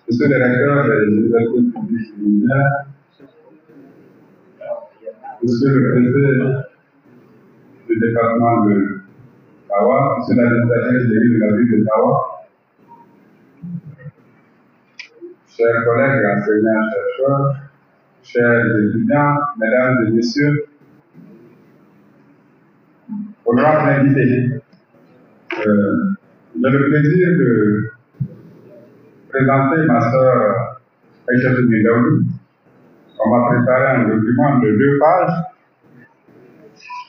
Monsieur le recteur des universités publiques séminaires, Monsieur le préfet du département de Tawa, Monsieur l'administrateur de la ville de Tawa, chers collègues enseignants-chercheurs, chers étudiants, mesdames et messieurs, honorables invités, j'ai le plaisir de présenter ma sœur Aïcha Toumidaoulou. On m'a préparé un document de 2 pages.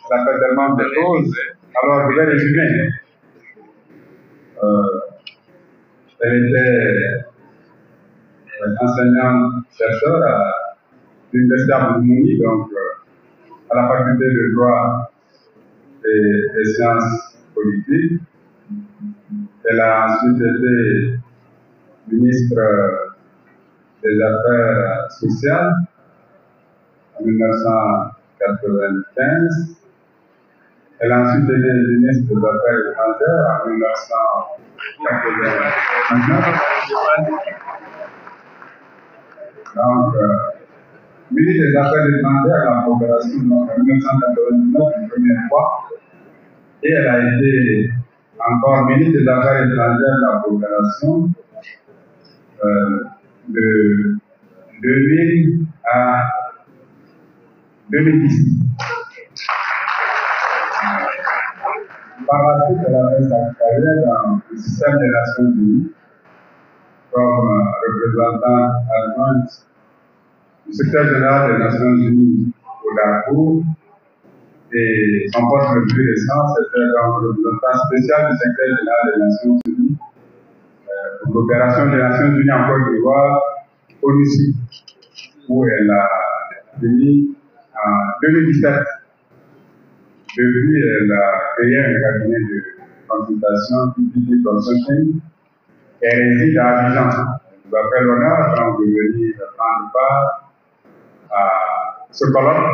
Elle a fait tellement de choses. Alors, je vais résumer. Elle était enseignante-chercheur à l'Université Abdou-Mouni, donc à la faculté de droit et des sciences politiques. Elle a ensuite été ministre des Affaires sociales en 1995. Elle a ensuite été ministre des Affaires étrangères en 1999. Donc, ministre des Affaires étrangères à la coopération en 1999 une première fois. Et elle a été encore ministre des Affaires étrangères de la coopération de 2000 à 2010. Par la suite, elle a fait sa carrière dans le système des Nations Unies comme représentante adjointe du secrétaire général des Nations Unies au Darfour. Et son poste le plus récent, c'était donc le représentant spécial du secrétaire général des Nations Unies pour l'opération des Nations Unies en Côte d'Ivoire, ONUCI, où elle a fini en 2017. Depuis, elle a créé un cabinet de consultation, PPT Consulting, et elle réside à Abidjan. Je vous appelle l'honneur de venir prendre part à ce colloque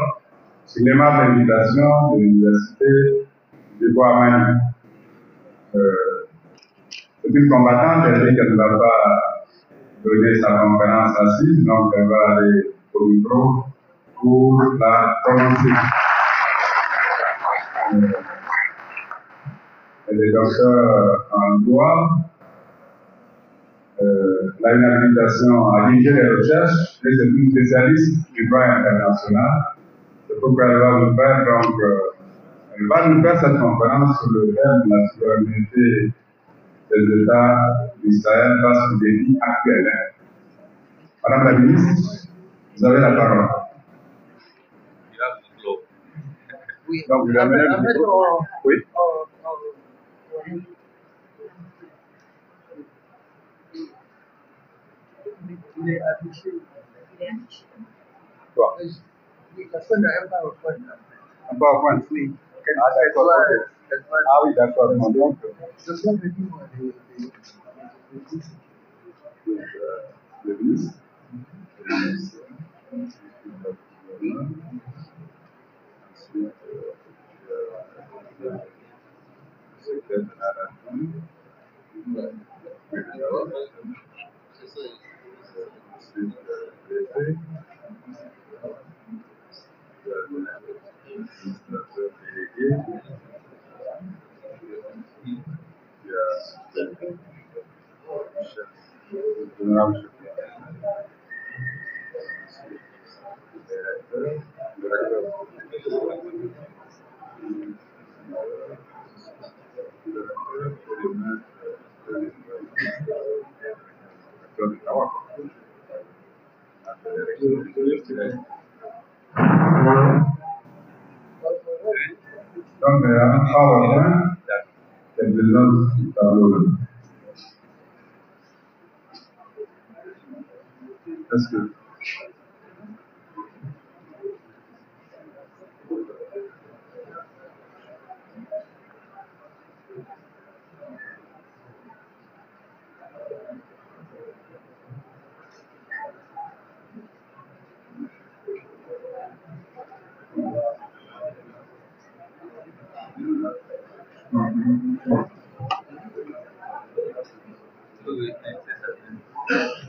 sur l'aimable invitation de l'Université du Bois-Mani. C'est une combattante, elle dit qu'elle ne va pas donner sa conférence assise, donc elle va aller au micro pour la prononcer. Elle est docteur en droit, elle a une habilitation à diriger les recherches, et c'est une spécialiste du droit international. C'est pourquoi elle va nous faire, donc, elle va nous faire cette conférence sur le thème de la souveraineté des États du Sahel face aux défis actuels. Madame la ministre, vous avez la parole. Oui. Donc, vous avez le micro. Oui. Il est affiché. Quoi? Oui, parce qu'on n'a pas au point. Un PowerPoint. Oui. Ah, d'accord. Ah oui, d'accord. Donc, Ce sont des livres le ministre. Donc, un PowerPoint, c'est besoin du tableau. Est-ce que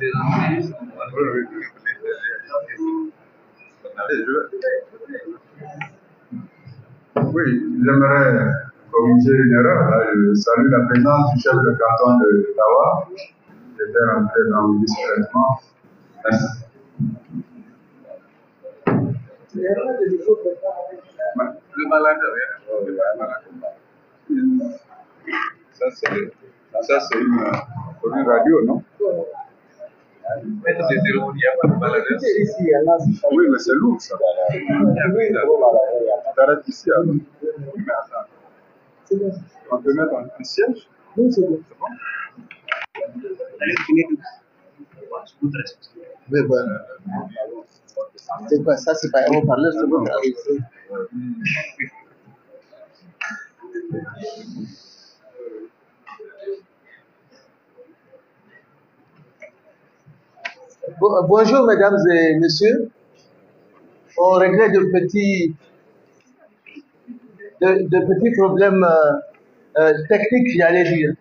Oui, j'aimerais corriger une erreur. Là, je salue la présence du chef de canton de Tawa, qui était rentré dans le discrètement. Merci. Le malade, ça c'est une radio, non? Oui, mais c'est lourd ça. T'arrêtes ici alors. Mais attends. On peut mettre un siège? Oui, c'est bon. C'est bon? Mais voilà. C'est quoi ça? C'est pas un haut-parleur, c'est bon. Bonjour mesdames et messieurs. On réglait de petits problèmes techniques, j'allais dire.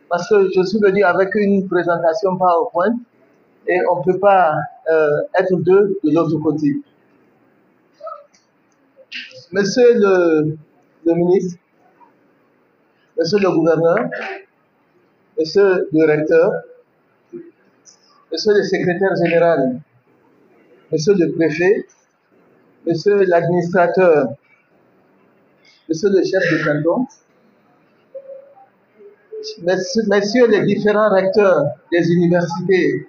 Parce que je suis venu avec une présentation PowerPoint et on ne peut pas être deux de l'autre côté. Monsieur le ministre, monsieur le gouverneur, monsieur le recteur, monsieur le secrétaire général, monsieur le préfet, monsieur l'administrateur, monsieur le chef de canton, messieurs les différents recteurs des universités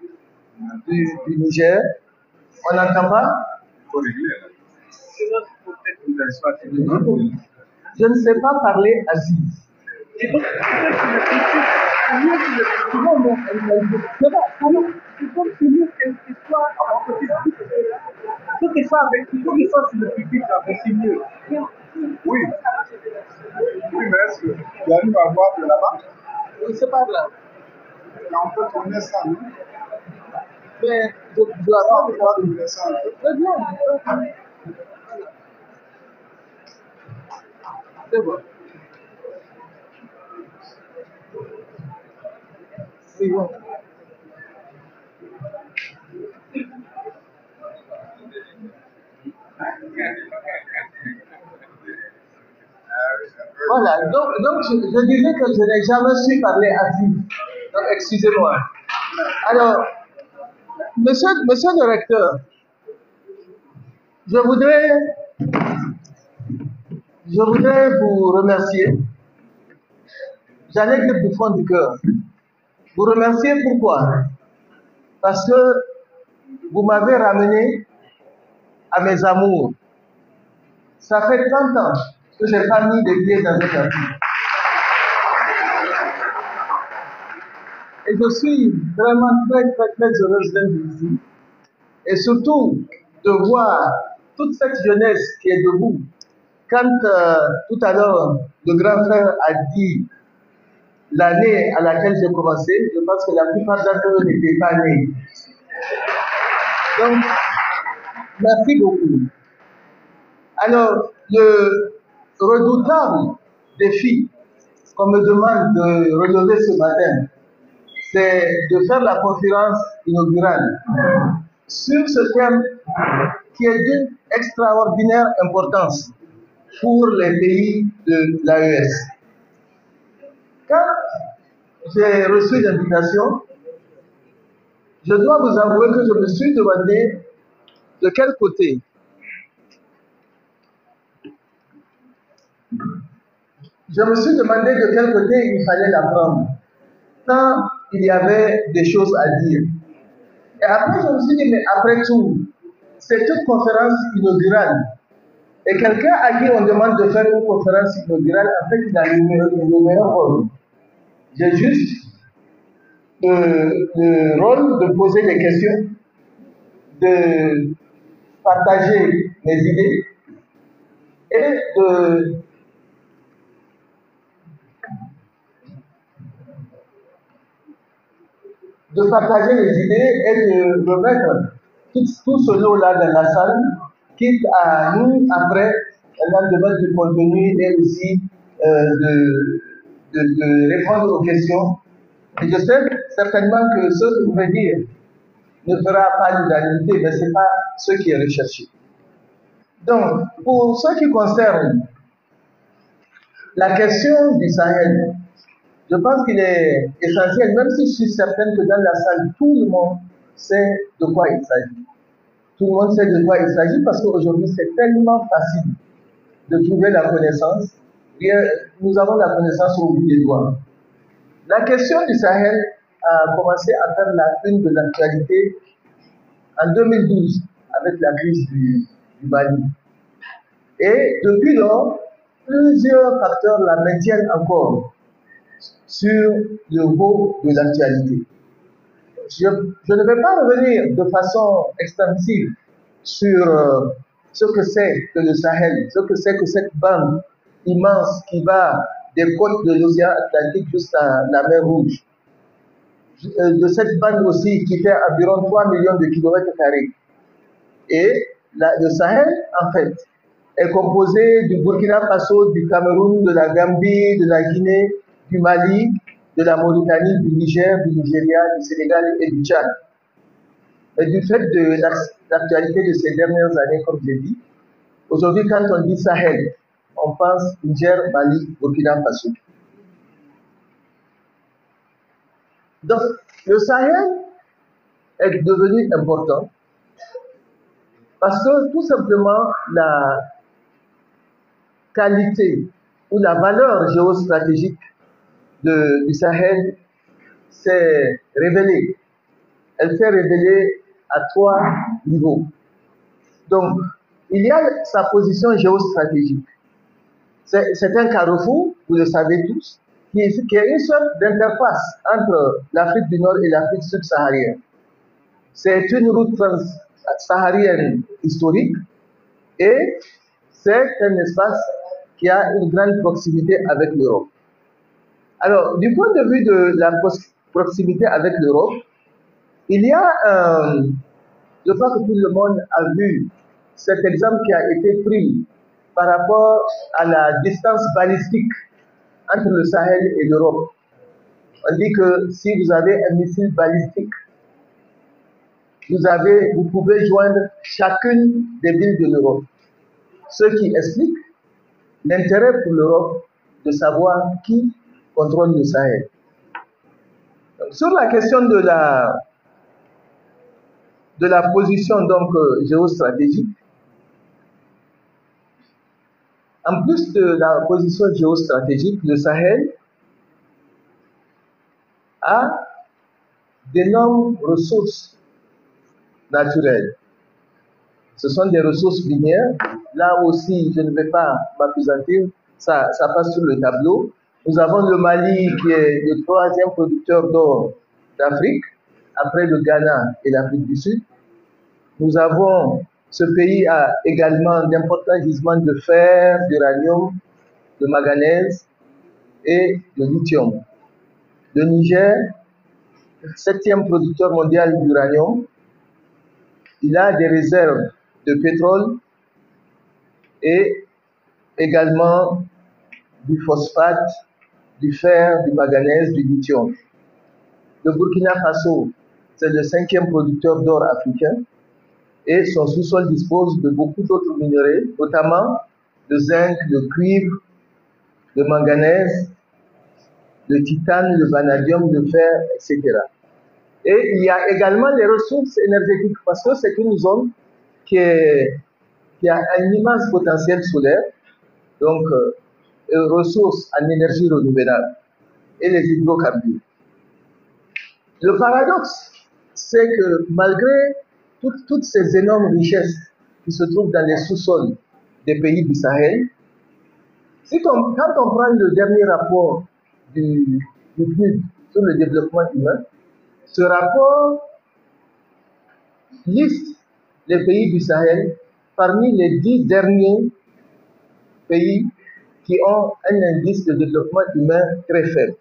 du Niger, on n'entend pas? Je ne sais pas parler Aziz. Oui. Oui, mais est-ce que tu arrives à voir de là-bas? Oui, c'est pas grave. Mais on peut tourner ça, non? Mais je dois On peut pas tourner ça un peu. C'est bien. C'est bon. C'est bon. Voilà, donc je disais que je n'ai jamais su parler assis. Donc excusez-moi. Alors, monsieur le recteur, je voudrais vous remercier. J'allais dire du fond du cœur. Vous remercier pourquoi? Parce que vous m'avez ramené à mes amours. Ça fait 30 ans que je n'ai pas mis les pieds dans un tapis. Et je suis vraiment très heureuse d'être ici. Et surtout, de voir toute cette jeunesse qui est debout. Quand tout à l'heure, le grand frère a dit l'année à laquelle j'ai commencé, je pense que la plupart d'entre eux n'étaient pas nés. Donc, merci beaucoup. Alors, le redoutable défi qu'on me demande de relever ce matin, c'est de faire la conférence inaugurale sur ce thème qui est d'une extraordinaire importance pour les pays de l'AES. Quand j'ai reçu l'invitation, je dois vous avouer que je me suis demandé de quel côté. Je me suis demandé de quel côté il fallait la prendre, tant il y avait des choses à dire. Et après, je me suis dit, mais après tout, c'est une conférence inaugurale. Et quelqu'un à qui on demande de faire une conférence inaugurale, en fait, il a le meilleur rôle. J'ai juste le rôle de poser des questions, de partager mes idées et de partager les idées et de remettre tout ce lot-là dans la salle, quitte à nous, après, de mettre du contenu et aussi de répondre aux questions. Et je sais certainement que ce que vous pouvez dire ne fera pas l'unanimité, mais ce n'est pas ce qui est recherché. Donc, pour ce qui concerne la question du Sahel, je pense qu'il est essentiel, même si je suis certaine que dans la salle, tout le monde sait de quoi il s'agit. Tout le monde sait de quoi il s'agit parce qu'aujourd'hui, c'est tellement facile de trouver la connaissance. Nous avons la connaissance au bout des doigts. La question du Sahel a commencé à faire la une de l'actualité en 2012 avec la crise du Mali. Et depuis lors, plusieurs facteurs la maintiennent encore sur le haut de l'actualité. Je ne vais pas revenir de façon extensive sur ce que c'est que le Sahel, ce que c'est que cette bande immense qui va des côtes de l'océan Atlantique jusqu'à la mer Rouge. De cette bande aussi qui fait environ 3 millions de kilomètres carrés. Et le Sahel, en fait, est composé du Burkina Faso, du Cameroun, de la Gambie, de la Guinée, du Mali, de la Mauritanie, du Niger, du Nigeria, du Sénégal et du Tchad. Et du fait de l'actualité de ces dernières années, comme je l'ai dit, aujourd'hui, quand on dit Sahel, on pense Niger, Mali, Burkina Faso. Donc, le Sahel est devenu important parce que tout simplement la qualité ou la valeur géostratégique du Sahel s'est révélée. Elle s'est révélée à 3 niveaux. Donc, il y a sa position géostratégique. C'est un carrefour, vous le savez tous, qui est une sorte d'interface entre l'Afrique du Nord et l'Afrique subsaharienne. C'est une route saharienne historique et c'est un espace qui a une grande proximité avec l'Europe. Alors, du point de vue de la proximité avec l'Europe, il y a, je crois que tout le monde a vu cet exemple qui a été pris par rapport à la distance balistique entre le Sahel et l'Europe. On dit que si vous avez un missile balistique, vous pouvez joindre chacune des villes de l'Europe. Ce qui explique l'intérêt pour l'Europe de savoir qui contrôle le Sahel. Donc, sur la question de la position donc géostratégique, en plus de la position géostratégique, le Sahel a d'énormes ressources naturelles. Ce sont des ressources minières. Là aussi, je ne vais pas m'appesantir, ça passe sur le tableau. Nous avons le Mali qui est le 3e producteur d'or d'Afrique, après le Ghana et l'Afrique du Sud. Ce pays a également d'importants gisements de fer, d'uranium, de manganèse et de lithium. Le Niger, 7e producteur mondial d'uranium, il a des réserves de pétrole et également du phosphate, du fer, du manganèse, du lithium. Le Burkina Faso, c'est le 5e producteur d'or africain et son sous-sol dispose de beaucoup d'autres minerais, notamment le zinc, le cuivre, le manganèse, le titane, le vanadium, le fer, etc. Et il y a également les ressources énergétiques parce que c'est une zone qui a un immense potentiel solaire, donc ressources en énergie renouvelable et les hydrocarbures. Le paradoxe, c'est que malgré toutes ces énormes richesses qui se trouvent dans les sous-sols des pays du Sahel, quand on prend le dernier rapport du PNUD sur le développement humain, ce rapport liste les pays du Sahel parmi les 10 derniers pays qui ont un indice de développement humain très faible.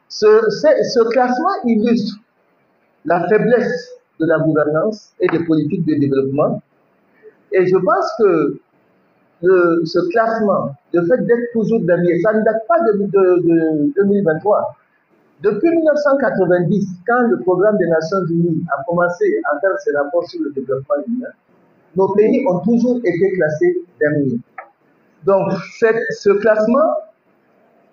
Ce classement illustre la faiblesse de la gouvernance et des politiques de développement. Et je pense que ce classement, le fait d'être toujours dernier, ça ne date pas de 2023. Depuis 1990, quand le programme des Nations Unies a commencé à faire ses rapports sur le développement humain, nos pays ont toujours été classés derniers. Donc, ce classement,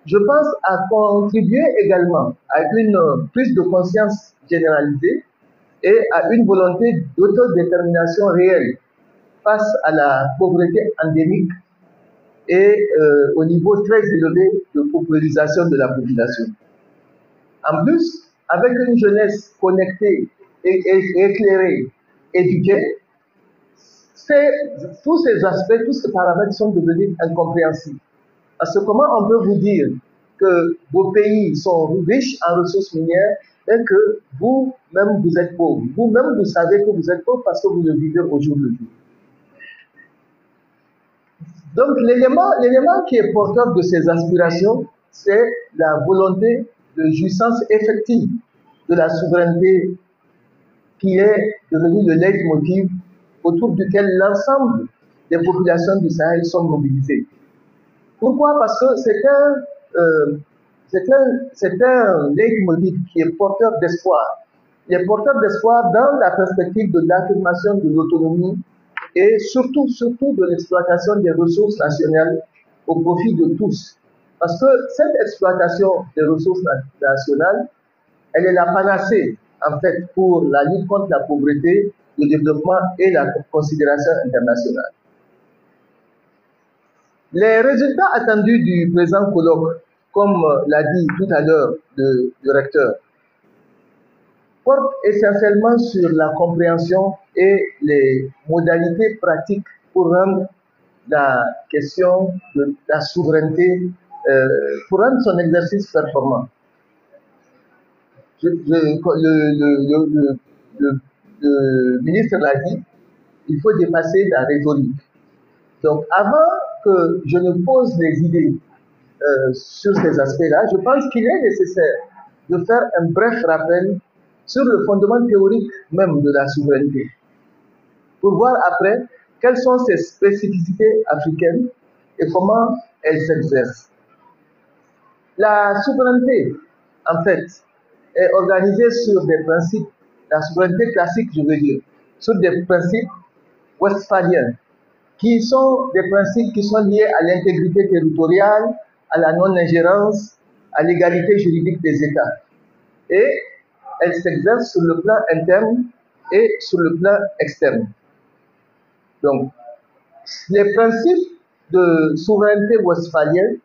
je pense, a contribué également à une prise de conscience généralisée et à une volonté d'autodétermination réelle face à la pauvreté endémique et au niveau très élevé de paupérisation de la population. En plus, avec une jeunesse connectée et éclairée, éduquée, tous ces aspects, tous ces paramètres sont devenus incompréhensibles. Parce que comment on peut vous dire que vos pays sont riches en ressources minières et que vous-même vous êtes pauvre? Vous-même vous savez que vous êtes pauvre parce que vous le vivez au jour le jour. Donc l'élément qui est porteur de ces aspirations, c'est la volonté de jouissance effective de la souveraineté qui est devenue le leitmotiv autour duquel l'ensemble des populations du Sahel sont mobilisées. Pourquoi? Parce que c'est un leitmotiv qui est porteur d'espoir. Il est porteur d'espoir dans la perspective de l'affirmation de l'autonomie et surtout de l'exploitation des ressources nationales au profit de tous. Parce que cette exploitation des ressources nationales, elle est la panacée, en fait, pour la lutte contre la pauvreté, le développement et la considération internationale. Les résultats attendus du présent colloque, comme l'a dit tout à l'heure le recteur, portent essentiellement sur la compréhension et les modalités pratiques pour rendre la question de la souveraineté, pour rendre son exercice performant. Le ministre l'a dit, il faut dépasser la rhétorique. Donc, avant que je ne pose les idées sur ces aspects-là, je pense qu'il est nécessaire de faire un bref rappel sur le fondement théorique même de la souveraineté, pour voir après quelles sont ses spécificités africaines et comment elles s'exercent. La souveraineté, en fait, est organisée sur des principes, la souveraineté classique, je veux dire, sur des principes westphaliens, qui sont des principes qui sont liés à l'intégrité territoriale, à la non-ingérence, à l'égalité juridique des États. Et elle s'exerce sur le plan interne et sur le plan externe. Donc, les principes de souveraineté westphalienne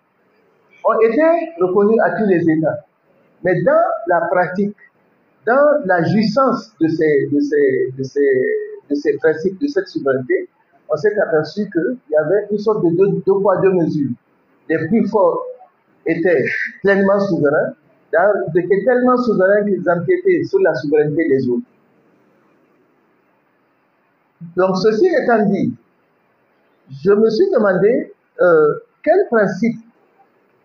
ont été reconnus à tous les États. Mais dans la pratique, dans la jouissance de ces principes, de cette souveraineté, on s'est aperçu qu'il y avait une sorte de deux poids, deux mesures. Les plus forts étaient pleinement souverains, ils étaient tellement souverains qu'ils empiétaient sur la souveraineté des autres. Donc, ceci étant dit, je me suis demandé quels principes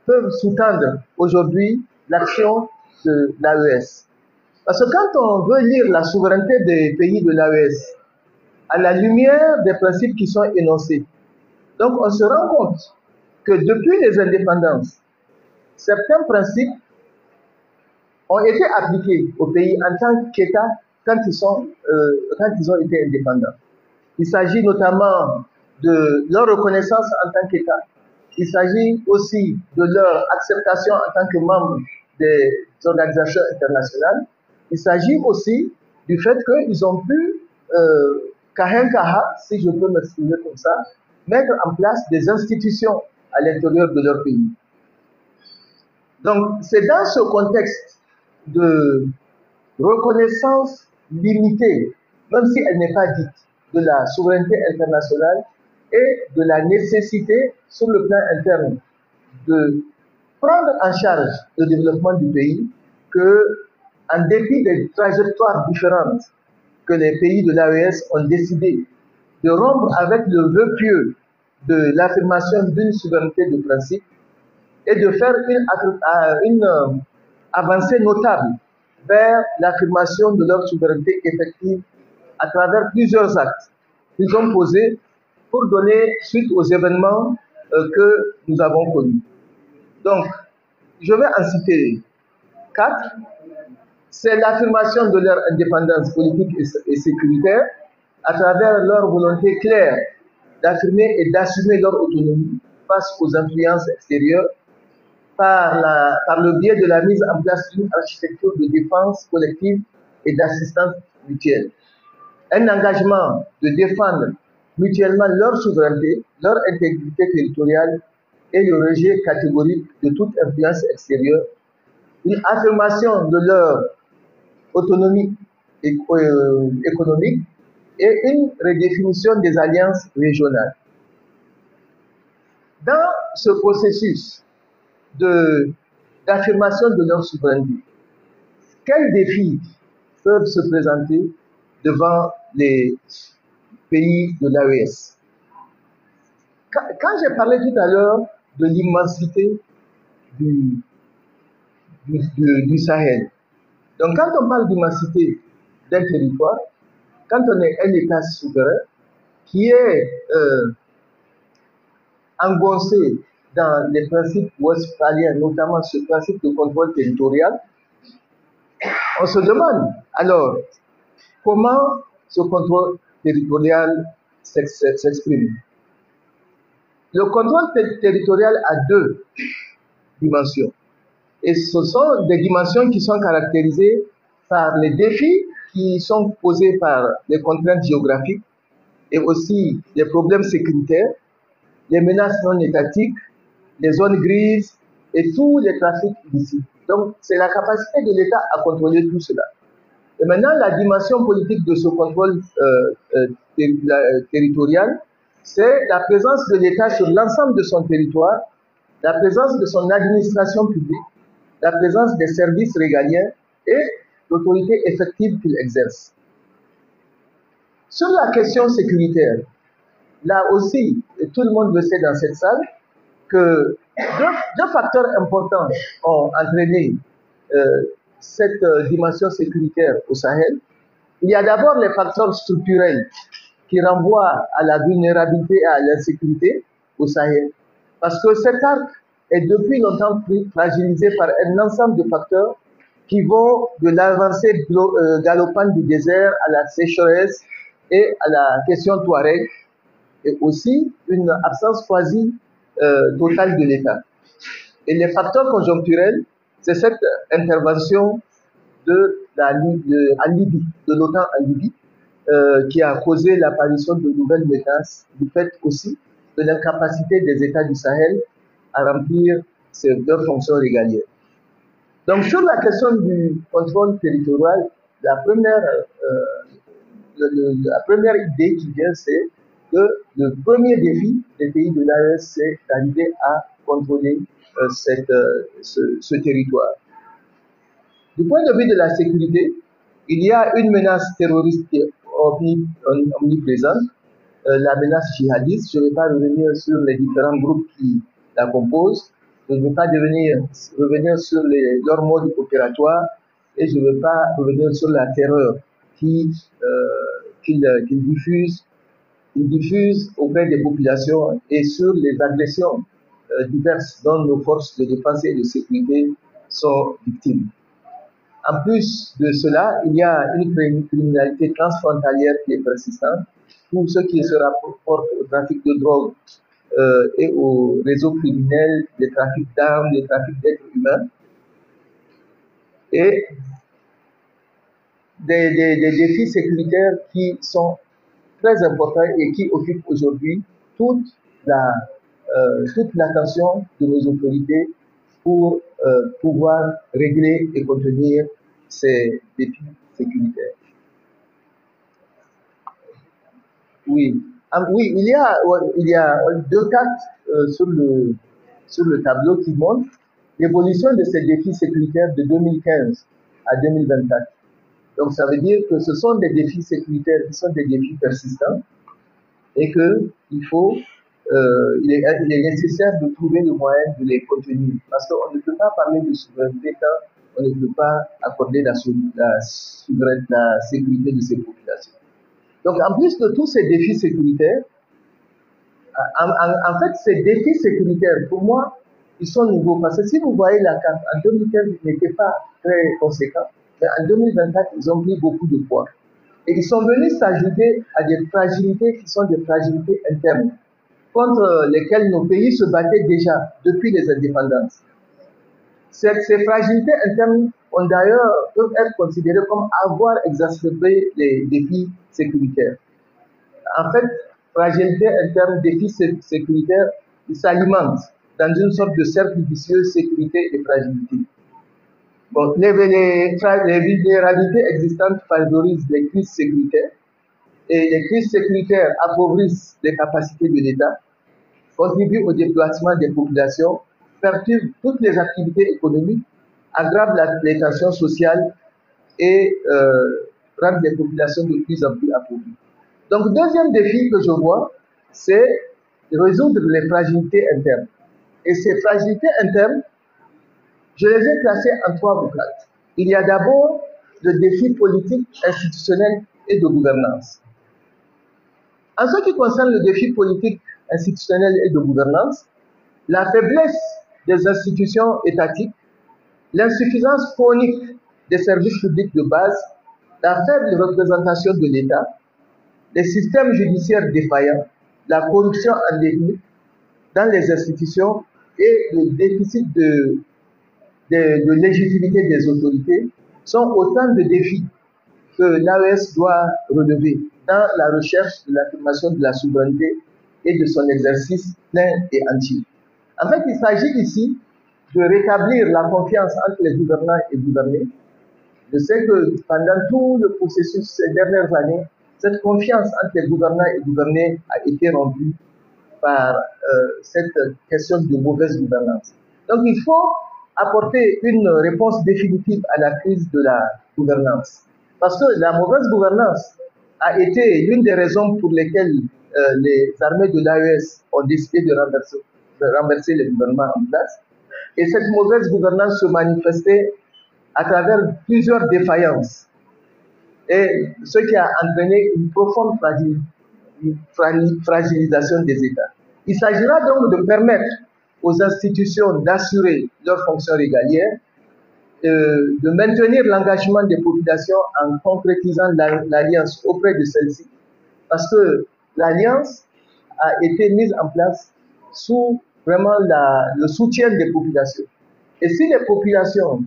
peuvent sous-tendre aujourd'hui l'action de l'AES. Parce que quand on veut lire la souveraineté des pays de l'AES à la lumière des principes qui sont énoncés, donc on se rend compte que depuis les indépendances, certains principes ont été appliqués aux pays en tant qu'État quand ils ont été indépendants. Il s'agit notamment de leur reconnaissance en tant qu'État. Il s'agit aussi de leur acceptation en tant que membre des organisations internationales. Il s'agit aussi du fait qu'ils ont pu, si je peux m'exprimer comme ça, mettre en place des institutions à l'intérieur de leur pays. Donc, c'est dans ce contexte de reconnaissance limitée, même si elle n'est pas dite, de la souveraineté internationale et de la nécessité sur le plan interne de prendre en charge le développement du pays, que, en dépit des trajectoires différentes que les pays de l'AES ont décidé de rompre avec le vœu pieux de l'affirmation d'une souveraineté de principe et de faire une avancée notable vers l'affirmation de leur souveraineté effective à travers plusieurs actes qu'ils ont posés pour donner suite aux événements que nous avons connus. Donc, je vais en citer 4, c'est l'affirmation de leur indépendance politique et sécuritaire à travers leur volonté claire d'affirmer et d'assumer leur autonomie face aux influences extérieures par le biais de la mise en place d'une architecture de défense collective et d'assistance mutuelle. Un engagement de défendre mutuellement leur souveraineté, leur intégrité territoriale et le rejet catégorique de toute influence extérieure, une affirmation de leur autonomie économique et une redéfinition des alliances régionales. Dans ce processus d'affirmation de leur souveraineté, quels défis peuvent se présenter devant les pays de l'AES? Quand j'ai parlé tout à l'heure de l'immensité du Sahel, donc quand on parle d'immensité d'un territoire, quand on est un État souverain qui est engoncé dans les principes westphaliens, notamment ce principe de contrôle territorial, on se demande alors comment ce contrôle territorial s'exprime. Le contrôle territorial a deux dimensions. Et ce sont des dimensions qui sont caractérisées par les défis qui sont posés par les contraintes géographiques et aussi les problèmes sécuritaires, les menaces non étatiques, les zones grises et tous les trafics illicites. Donc, c'est la capacité de l'État à contrôler tout cela. Et maintenant, la dimension politique de ce contrôle territorial, c'est la présence de l'État sur l'ensemble de son territoire, la présence de son administration publique, la présence des services régaliens et l'autorité effective qu'il exerce. Sur la question sécuritaire, là aussi, et tout le monde le sait dans cette salle, que deux facteurs importants ont entraîné cette dimension sécuritaire au Sahel. Il y a d'abord les facteurs structurels qui renvoient à la vulnérabilité et à l'insécurité au Sahel. Parce que cet arc est depuis longtemps fragilisé par un ensemble de facteurs qui vont de l'avancée galopante du désert à la sécheresse et à la question touareg, et aussi une absence quasi totale de l'État. Et les facteurs conjoncturels, c'est cette intervention de l'OTAN en Libye, qui a causé l'apparition de nouvelles menaces, du fait aussi de l'incapacité des États du Sahel à remplir leurs fonctions régaliennes. Donc, sur la question du contrôle territorial, la première idée qui vient, c'est que le premier défi des pays de l'AES, c'est d'arriver à contrôler ce territoire. Du point de vue de la sécurité, il y a une menace terroriste qui est omniprésente, la menace djihadiste. Je ne vais pas revenir sur les différents groupes qui la composent, je ne vais pas revenir sur leur mode opératoire et je ne vais pas revenir sur la terreur qu'ils diffusent auprès des populations et sur les agressions diverses dont nos forces de défense et de sécurité sont victimes. En plus de cela, il y a une criminalité transfrontalière qui est persistante. Tout ce qui se rapporte au trafic de drogue et aux réseaux criminels, des trafics d'armes, des trafics d'êtres humains. Et des défis sécuritaires qui sont très importants et qui occupent aujourd'hui toute l'attention de nos autorités pour pouvoir régler et contenir ces défis sécuritaires. Oui, il y a deux cartes sur le tableau qui montrent l'évolution de ces défis sécuritaires de 2015 à 2024. Donc ça veut dire que ce sont des défis sécuritaires qui sont des défis persistants et qu'il est nécessaire de trouver le moyen de les contenir. Parce qu'on ne peut pas parler de souveraineté quand on ne peut pas accorder la sécurité de ces populations. Donc en plus de tous ces défis sécuritaires, en fait ces défis sécuritaires, pour moi, ils sont nouveaux. Parce que si vous voyez la carte, en 2015, ils n'étaient pas très conséquents. Mais en 2024, ils ont pris beaucoup de poids. Et ils sont venus s'ajouter à des fragilités qui sont des fragilités internes, contre lesquelles nos pays se battaient déjà depuis les indépendances. Ces fragilités internes ont d'ailleurs peuvent être considérées comme avoir exacerbé les défis sécuritaires. En fait, fragilité interne, défis sécuritaires, ils s'alimentent dans une sorte de cercle vicieux sécurité et fragilité. Bon, les vulnérabilités existantes favorisent les crises sécuritaires et les crises sécuritaires appauvrissent les capacités de l'État, contribuent au déplacement des populations, perturbent toutes les activités économiques, aggravent les tensions sociales et rendent les populations de plus en plus appauvries. Donc, deuxième défi que je vois, c'est résoudre les fragilités internes. Et ces fragilités internes, je les ai classées en 3 ou 4. Il y a d'abord le défi politique, institutionnel et de gouvernance. En ce qui concerne le défi politique, institutionnel et de gouvernance, la faiblesse des institutions étatiques, l'insuffisance chronique des services publics de base, la faible représentation de l'État, les systèmes judiciaires défaillants, la corruption endémique dans les institutions et le déficit de légitimité des autorités sont autant de défis que l'AES doit relever dans la recherche de l'affirmation de la souveraineté et de son exercice plein et entier. En fait, il s'agit ici de rétablir la confiance entre les gouvernants et gouvernés. Je sais que pendant tout le processus ces dernières années, cette confiance entre les gouvernants et gouvernés a été rompue par cette question de mauvaise gouvernance. Donc il faut apporter une réponse définitive à la crise de la gouvernance. Parce que la mauvaise gouvernance a été l'une des raisons pour lesquelles les armées de l'AES ont décidé de renverser le gouvernement en place. Et cette mauvaise gouvernance se manifestait à travers plusieurs défaillances. Et ce qui a entraîné une profonde fragilisation des États. Il s'agira donc de permettre aux institutions d'assurer leurs fonctions régalières, de maintenir l'engagement des populations en concrétisant l'alliance auprès de celles-ci, parce que l'alliance a été mise en place sous vraiment le soutien des populations. Et si les populations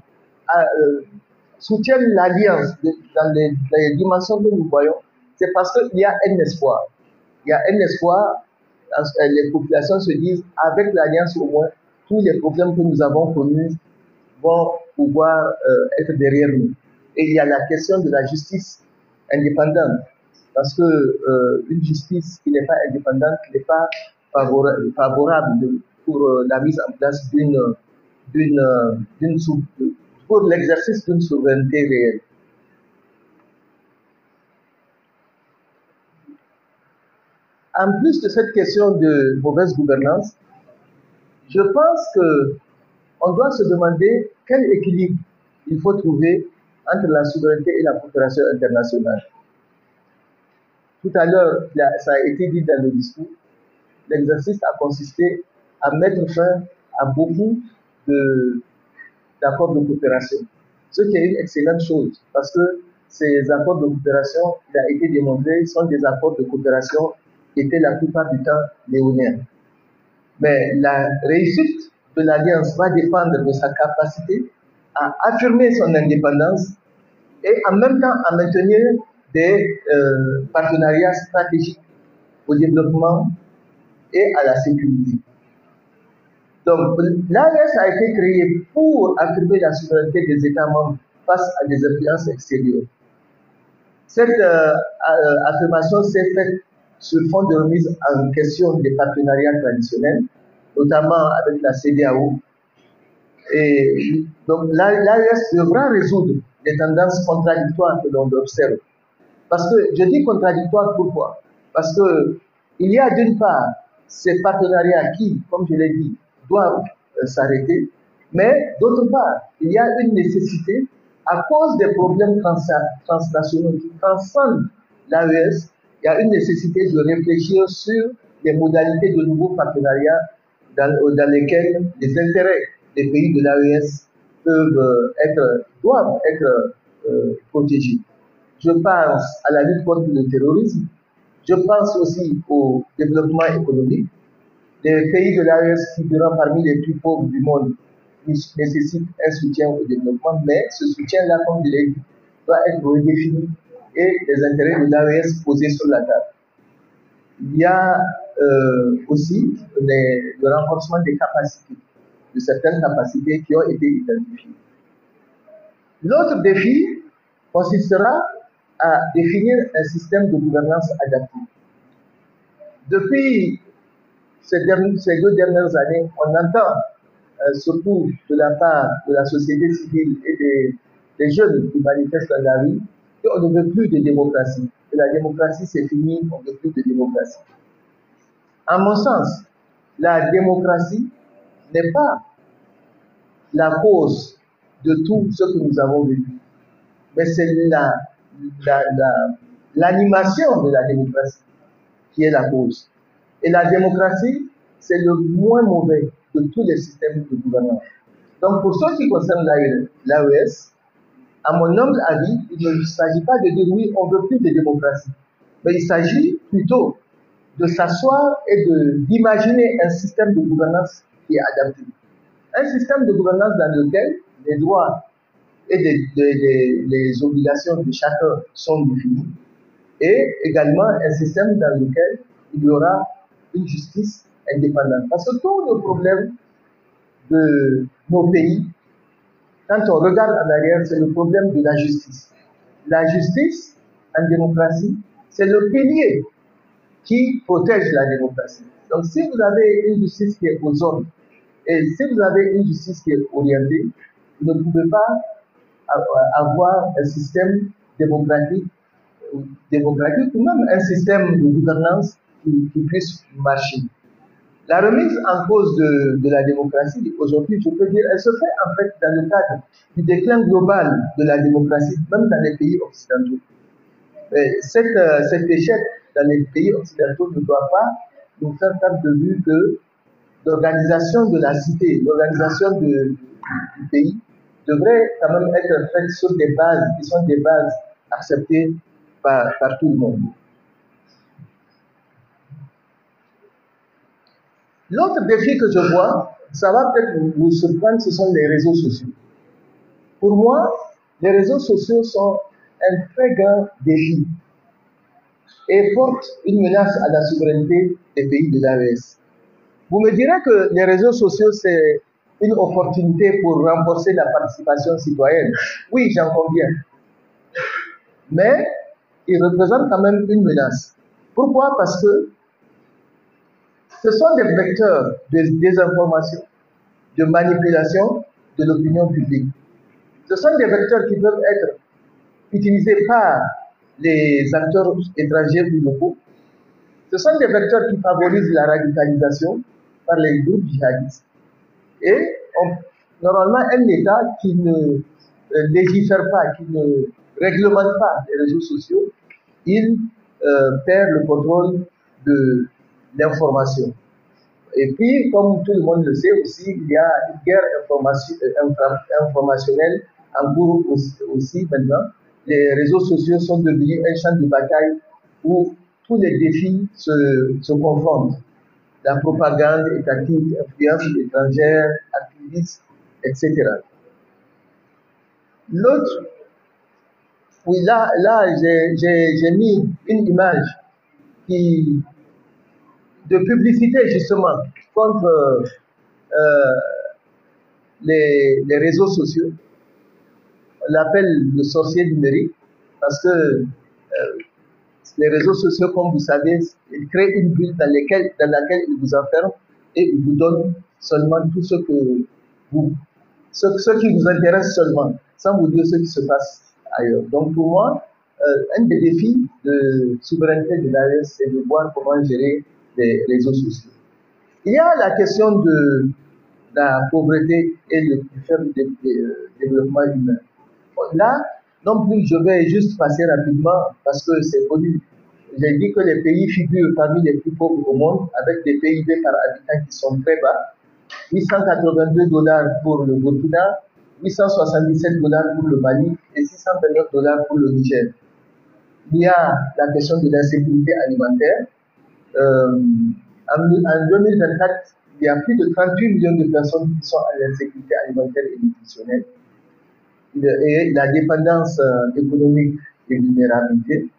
soutiennent l'alliance dans les dimensions que nous voyons, c'est parce qu'il y a un espoir. Il y a un espoir, les populations se disent, avec l'alliance au moins, tous les problèmes que nous avons connus vont pouvoir être derrière nous. Et il y a la question de la justice indépendante, parce que une justice qui n'est pas indépendante n'est pas favorable pour la mise en place pour l'exercice d'une souveraineté réelle. En plus de cette question de mauvaise gouvernance, je pense qu'on doit se demander quel équilibre il faut trouver entre la souveraineté et la coopération internationale. Tout à l'heure, ça a été dit dans le discours, l'exercice a consisté à mettre fin à beaucoup d'accords de coopération, ce qui est une excellente chose, parce que ces accords de coopération, il a été démontré, sont des accords de coopération qui étaient la plupart du temps léoniens. Mais la réussite de l'Alliance va dépendre de sa capacité à affirmer son indépendance et en même temps à maintenir des partenariats stratégiques au développement et à la sécurité. Donc, l'AES a été créée pour affirmer la souveraineté des États membres face à des influences extérieures. Cette affirmation s'est faite sur fond de remise en question des partenariats traditionnels, notamment avec la CEDEAO. Et donc, l'AES devra résoudre les tendances contradictoires que l'on observe. Parce que, je dis contradictoire pourquoi? Parce qu'il y a d'une part ces partenariats qui, comme je l'ai dit, doivent s'arrêter, mais d'autre part, il y a une nécessité, à cause des problèmes transnationaux qui transcendent l'AES, il y a une nécessité de réfléchir sur les modalités de nouveaux partenariats dans lesquels les intérêts des pays de l'AES doivent être protégés. Je pense à la lutte contre le terrorisme, je pense aussi au développement économique. Les pays de l'AES figurant parmi les plus pauvres du monde nécessitent un soutien au développement, mais ce soutien-là, comme je l'ai dit, doit être redéfini et les intérêts de l'AES posés sur la table. Il y a aussi le renforcement des capacités, de certaines capacités qui ont été identifiées. L'autre défi consistera à définir un système de gouvernance adapté. Depuis ces 2 dernières années, on entend surtout de la part de la société civile et des jeunes qui manifestent dans la rue qu'on ne veut plus de démocratie. Que la démocratie, c'est fini, on ne veut plus de démocratie. À mon sens, la démocratie n'est pas la cause de tout ce que nous avons vécu, mais c'est l'animation de la démocratie qui est la cause. Et la démocratie, c'est le moins mauvais de tous les systèmes de gouvernance. Donc, pour ce qui concerne l'AES, à mon humble avis, il ne s'agit pas de dire oui, on ne veut plus de démocratie, mais il s'agit plutôt de s'asseoir et d'imaginer un système de gouvernance qui est adapté. Un système de gouvernance dans lequel les droits et les obligations de chacun sont définis, et également un système dans lequel il y aura une justice indépendante. Parce que tous nos problèmes de nos pays, quand on regarde en arrière, c'est le problème de la justice. La justice en démocratie, c'est le pilier qui protège la démocratie. Donc si vous avez une justice qui est aux ordres, et si vous avez une justice qui est orientée, vous ne pouvez pas avoir un système démocratique ou même un système de gouvernance qui puisse marcher. La remise en cause de la démocratie, aujourd'hui, je peux dire, elle se fait en fait dans le cadre du déclin global de la démocratie, même dans les pays occidentaux. Cet échec dans les pays occidentaux ne doit pas nous faire perdre de vue que l'organisation de la cité, l'organisation du pays devrait quand même être faite sur des bases qui sont des bases acceptées par tout le monde. L'autre défi que je vois, ça va peut-être vous surprendre, ce sont les réseaux sociaux. Pour moi, les réseaux sociaux sont un très grand défi et portent une menace à la souveraineté des pays de l'AES. Vous me direz que les réseaux sociaux, c'est une opportunité pour renforcer la participation citoyenne. Oui, j'en conviens. Mais ils représentent quand même une menace. Pourquoi? Parce que ce sont des vecteurs de désinformation, de manipulation de l'opinion publique. Ce sont des vecteurs qui peuvent être utilisés par les acteurs étrangers ou locaux. Ce sont des vecteurs qui favorisent la radicalisation par les groupes djihadistes. Et normalement, un État qui ne légifère pas, qui ne réglemente pas les réseaux sociaux, il perd le contrôle de l'information. Et puis, comme tout le monde le sait aussi, il y a une guerre informationnelle en cours aussi maintenant. Les réseaux sociaux sont devenus un champ de bataille où tous les défis se confrontent. La propagande étatique, influence étrangère, activisme, etc. L'autre, oui, là j'ai mis une image de publicité justement contre les réseaux sociaux. On l'appelle le sorcier numérique parce que les réseaux sociaux, comme vous savez, ils créent une bulle dans laquelle ils vous enferment et ils vous donnent seulement tout ce qui vous intéresse seulement, sans vous dire ce qui se passe ailleurs. Donc pour moi, un des défis de souveraineté de l'AES, c'est de voir comment gérer les réseaux sociaux. Il y a la question de la pauvreté et le faible développement humain. Là, non plus, je vais juste passer rapidement parce que c'est connu. j'ai dit que les pays figurent parmi les plus pauvres au monde, avec des PIB par habitant qui sont très bas. 882 dollars pour le Burkina, 877 dollars pour le Mali et 629 dollars pour le Niger. Il y a la question de l'insécurité alimentaire. En 2024, il y a plus de 38 millions de personnes qui sont à l'insécurité alimentaire et nutritionnelle. Et la dépendance économique et vulnérabilité.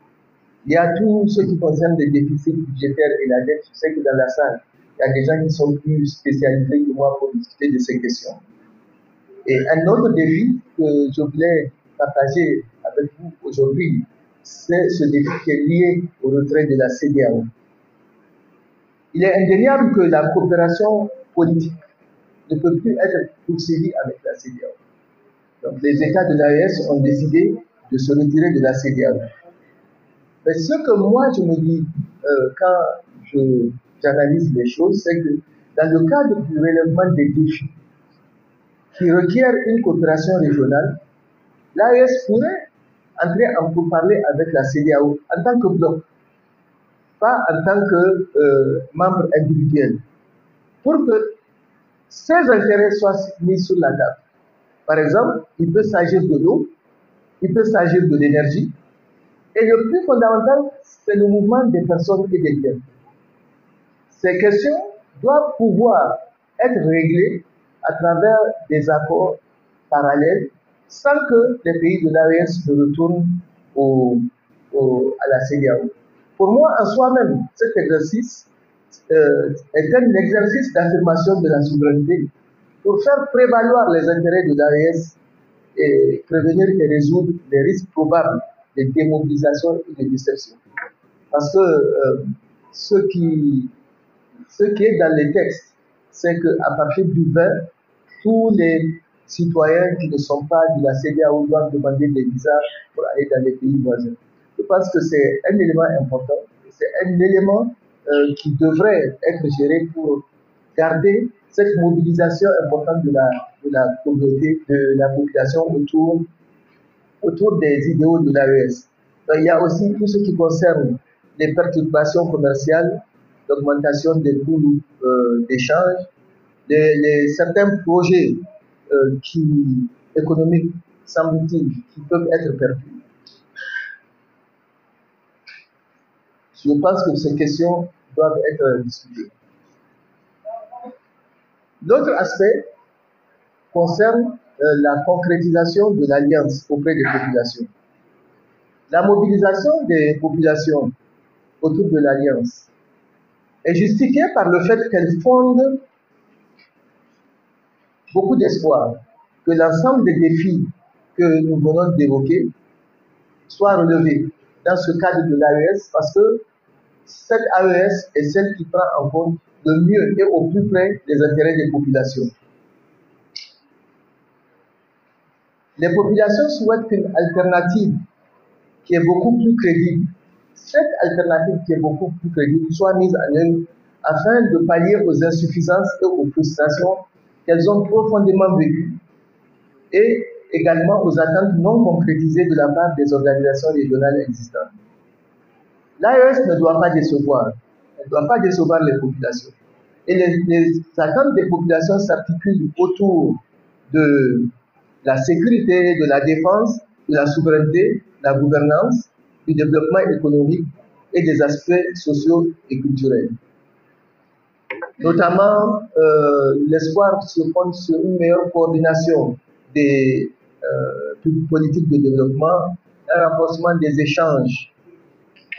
Il y a tout ce qui concerne les déficits budgétaires et la dette. Je sais que dans la salle, il y a des gens qui sont plus spécialisés que moi pour discuter de ces questions. Et un autre défi que je voulais partager avec vous aujourd'hui, c'est ce défi qui est lié au retrait de la CEDEAO. Il est indéniable que la coopération politique ne peut plus être poursuivie avec la CEDEAO. Donc, les États de l'AES ont décidé de se retirer de la CEDEAO. Mais ce que moi je me dis quand j'analyse les choses, c'est que dans le cadre du relèvement des défis qui requièrent une coopération régionale, l'AES pourrait entrer en pourparlers avec la CEDEAO en tant que bloc, pas en tant que membre individuel, pour que ces intérêts soient mis sur la table. Par exemple, il peut s'agir de l'eau, il peut s'agir de l'énergie, et le plus fondamental, c'est le mouvement des personnes et des biens. Ces questions doivent pouvoir être réglées à travers des accords parallèles sans que les pays de l'AES ne retournent à la CEDEAO. Pour moi, en soi-même, cet exercice est un exercice d'affirmation de la souveraineté pour faire prévaloir les intérêts de l'AES et prévenir et résoudre les risques probables de démobilisation et de déception. Parce que ce qui est dans les textes, c'est qu'à partir du 20, tous les citoyens qui ne sont pas de la CEDEAO doivent demander des visas pour aller dans les pays voisins. Je pense que c'est un élément important, c'est un élément qui devrait être géré pour garder cette mobilisation importante de la communauté, de la population autour des idéaux de l'AES. Il y a aussi tout ce qui concerne les perturbations commerciales, l'augmentation des coûts d'échange, certains projets économiques, semble-t-il, qui peuvent être perdus. Je pense que ces questions doivent être discutées. L'autre aspect concerne la concrétisation de l'alliance auprès des populations. La mobilisation des populations autour de l'alliance est justifiée par le fait qu'elle fonde beaucoup d'espoir que l'ensemble des défis que nous venons d'évoquer soient relevés dans ce cadre de l'AES, parce que cette AES est celle qui prend en compte le mieux et au plus près les intérêts des populations. Les populations souhaitent qu'une alternative qui est beaucoup plus crédible, cette alternative qui est beaucoup plus crédible soit mise en œuvre afin de pallier aux insuffisances et aux frustrations qu'elles ont profondément vécues et également aux attentes non concrétisées de la part des organisations régionales existantes. L'AES ne doit pas décevoir, elle ne doit pas décevoir les populations. Et les attentes des populations s'articulent autour de la sécurité, de la défense, de la souveraineté, de la gouvernance, du développement économique et des aspects sociaux et culturels. Notamment, l'espoir se fonde sur une meilleure coordination des politiques de développement, un renforcement des échanges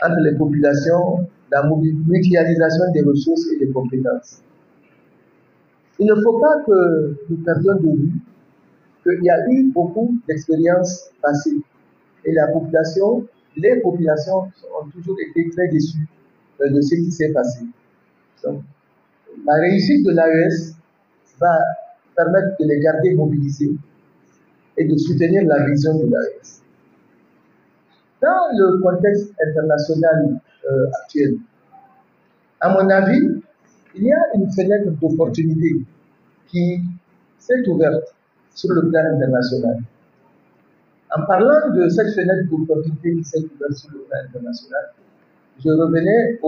entre les populations, la mutualisation des ressources et des compétences. Il ne faut pas que nous perdions de vue qu'il y a eu beaucoup d'expériences passées et les populations ont toujours été très déçues de ce qui s'est passé. Donc, la réussite de l'AES va permettre de les garder mobilisés et de soutenir la vision de l'AES. Dans le contexte international actuel, à mon avis, il y a une fenêtre d'opportunité qui s'est ouverte sur le plan international. En parlant de cette fenêtre d'opportunité qui s'est ouverte sur le plan international, je revenais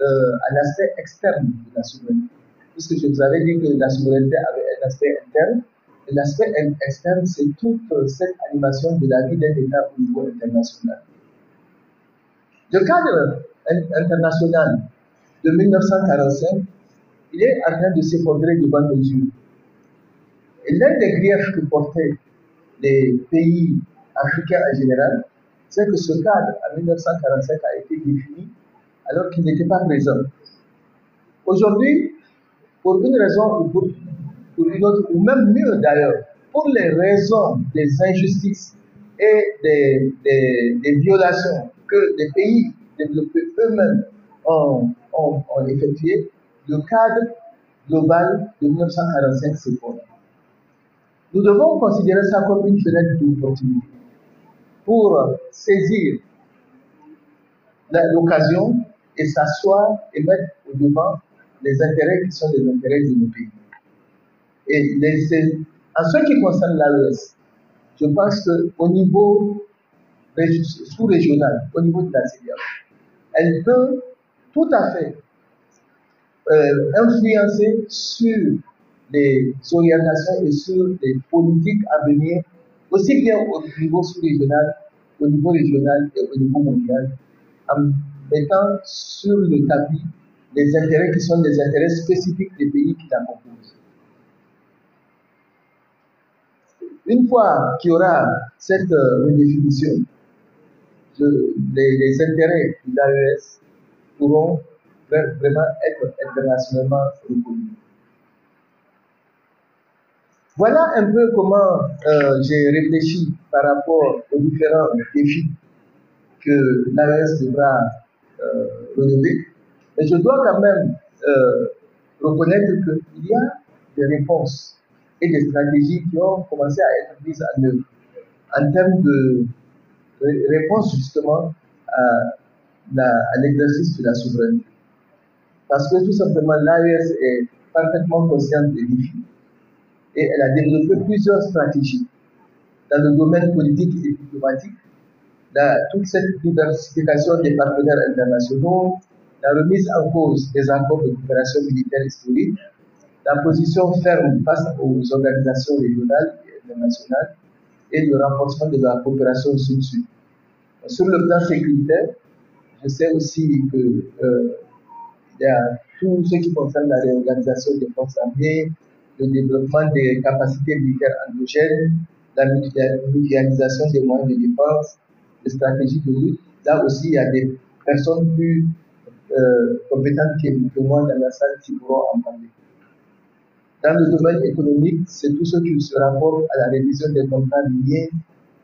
à l'aspect externe de la souveraineté. Puisque je vous avais dit que la souveraineté avait un aspect interne, et l'aspect externe, c'est toute cette animation de la vie d'un État au niveau international. Le cadre international de 1945, il est en train de s'effondrer devant nos yeux. Et l'un des griefs que portaient les pays africains en général, c'est que ce cadre en 1945 a été défini alors qu'il n'était pas présent. Aujourd'hui, pour une raison ou pour une autre, ou même mieux d'ailleurs, pour les raisons des injustices et des violations que les pays développés eux-mêmes ont effectuées, le cadre global de 1945 s'effondre. Nous devons considérer ça comme une fenêtre d'opportunité pour saisir l'occasion et s'asseoir et mettre au devant les intérêts qui sont les intérêts de nos pays. Et en ce qui concerne l'AES, je pense qu'au niveau sous-régional, au niveau de la CEDEAO, elle peut tout à fait influencer sur les orientations et sur les politiques à venir, aussi bien au niveau sous-régional, au niveau régional et au niveau mondial, en mettant sur le tapis les intérêts qui sont les intérêts spécifiques des pays qui la composent. Une fois qu'il y aura cette redéfinition, les intérêts de l'AES pourront vraiment être internationalement reconnus. Voilà un peu comment j'ai réfléchi par rapport aux différents défis que l'AES devra relever. Mais je dois quand même reconnaître qu'il y a des réponses et des stratégies qui ont commencé à être mises en œuvre en termes de réponse justement à l'exercice de la souveraineté. Parce que tout simplement, l'AES est parfaitement consciente des défis et elle a développé plusieurs stratégies dans le domaine politique et diplomatique, toute cette diversification des partenaires internationaux, la remise en cause des accords de coopération militaire historique, la position ferme face aux organisations régionales et internationales et le renforcement de la coopération sud-sud. Sur le plan sécuritaire, je sais aussi que il y a tout ce qui concerne la réorganisation des forces armées, le développement des capacités militaires endogènes, la mutualisation des moyens de défense, les stratégies de lutte. Là aussi, il y a des personnes plus compétentes que moi dans la salle qui pourront en parler. Dans le domaine économique, c'est tout ce qui se rapporte à la révision des contrats liés,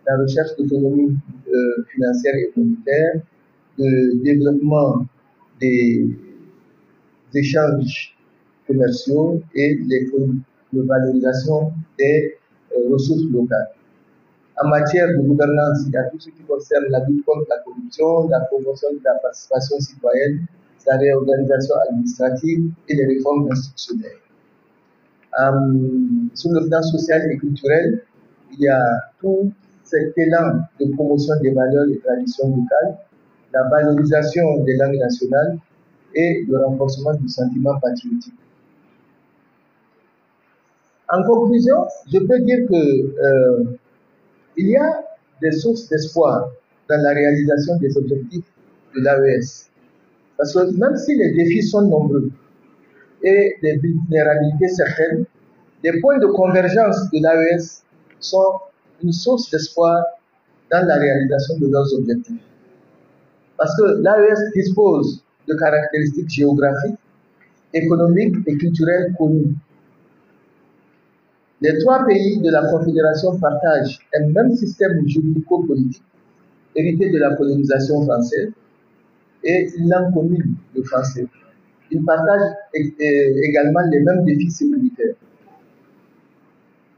la recherche d'autonomie financière et monétaire, le développement des échanges commerciaux et la valorisation des ressources locales. En matière de gouvernance, il y a tout ce qui concerne la lutte contre la corruption, la promotion de la participation citoyenne, la réorganisation administrative et les réformes institutionnelles. Sur le plan social et culturel, il y a tout cet élan de promotion des valeurs et traditions locales, la valorisation des langues nationales et le renforcement du sentiment patriotique. En conclusion, je peux dire que il y a des sources d'espoir dans la réalisation des objectifs de l'AES. Parce que même si les défis sont nombreux et des vulnérabilités certaines, les points de convergence de l'AES sont une source d'espoir dans la réalisation de leurs objectifs. Parce que l'AES dispose de caractéristiques géographiques, économiques et culturelles connues. Les trois pays de la Confédération partagent un même système juridico-politique hérité de la colonisation française et une langue commune, le français. Ils partagent également les mêmes défis sécuritaires.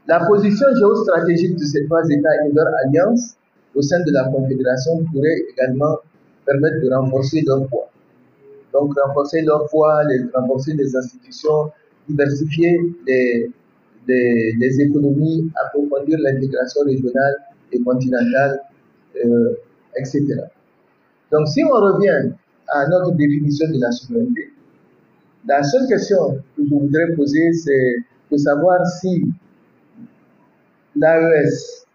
La position géostratégique de ces trois États et leur alliance au sein de la Confédération pourrait également permettre de renforcer leur poids. Donc, renforcer leur poids, renforcer les institutions, diversifier les économies, approfondir l'intégration régionale et continentale, etc. Donc, si on revient à notre définition de la souveraineté. La seule question que je voudrais poser, c'est de savoir si l'AES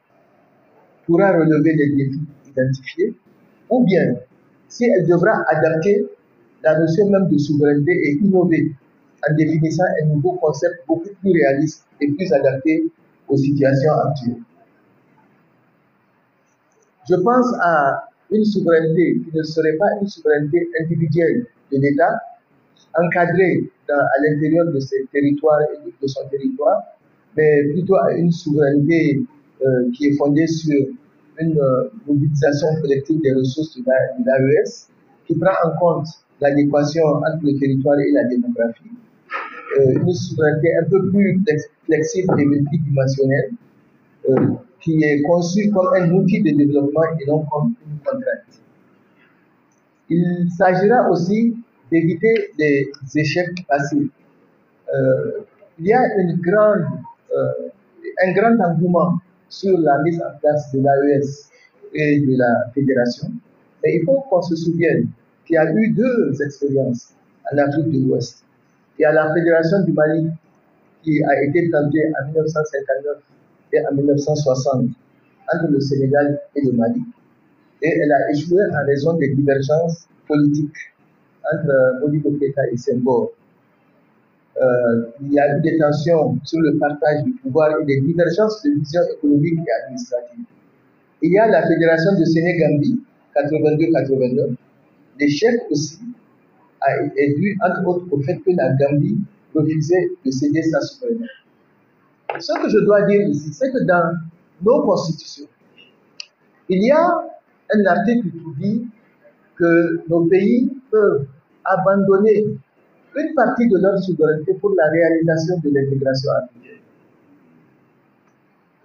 pourra relever les défis identifiés, ou bien si elle devra adapter la notion même de souveraineté et innover en définissant un nouveau concept beaucoup plus réaliste et plus adapté aux situations actuelles. Je pense à une souveraineté qui ne serait pas une souveraineté individuelle de l'État, encadrée à l'intérieur de ses territoires et de son territoire, mais plutôt à une souveraineté qui est fondée sur une mobilisation collective des ressources de l'AES, qui prend en compte l'adéquation entre le territoire et la démographie, une souveraineté un peu plus flexible et multidimensionnelle, qui est conçue comme un outil de développement et non comme une contrainte. Il s'agira aussi d'éviter les échecs passés. Il y a un grand engouement sur la mise en place de l'AES et de la fédération. Mais il faut qu'on se souvienne qu'il y a eu deux expériences en Afrique de l'Ouest. Il y a la fédération du Mali qui a été tentée en 1959 et en 1960 entre le Sénégal et le Mali. Et elle a échoué en raison des divergences politiques entre Modibo Keïta et Senghor. Il y a eu des tensions sur le partage du pouvoir et des divergences de vision économique et administrative. Il y a la fédération de Sénégambie, 82-89. L'échec aussi est dû, entre autres, au fait que la Gambie refusait de céder sa souveraineté. Ce que je dois dire ici, c'est que dans nos constitutions, il y a un article qui dit que nos pays peuvent abandonner une partie de leur souveraineté pour la réalisation de l'intégration africaine.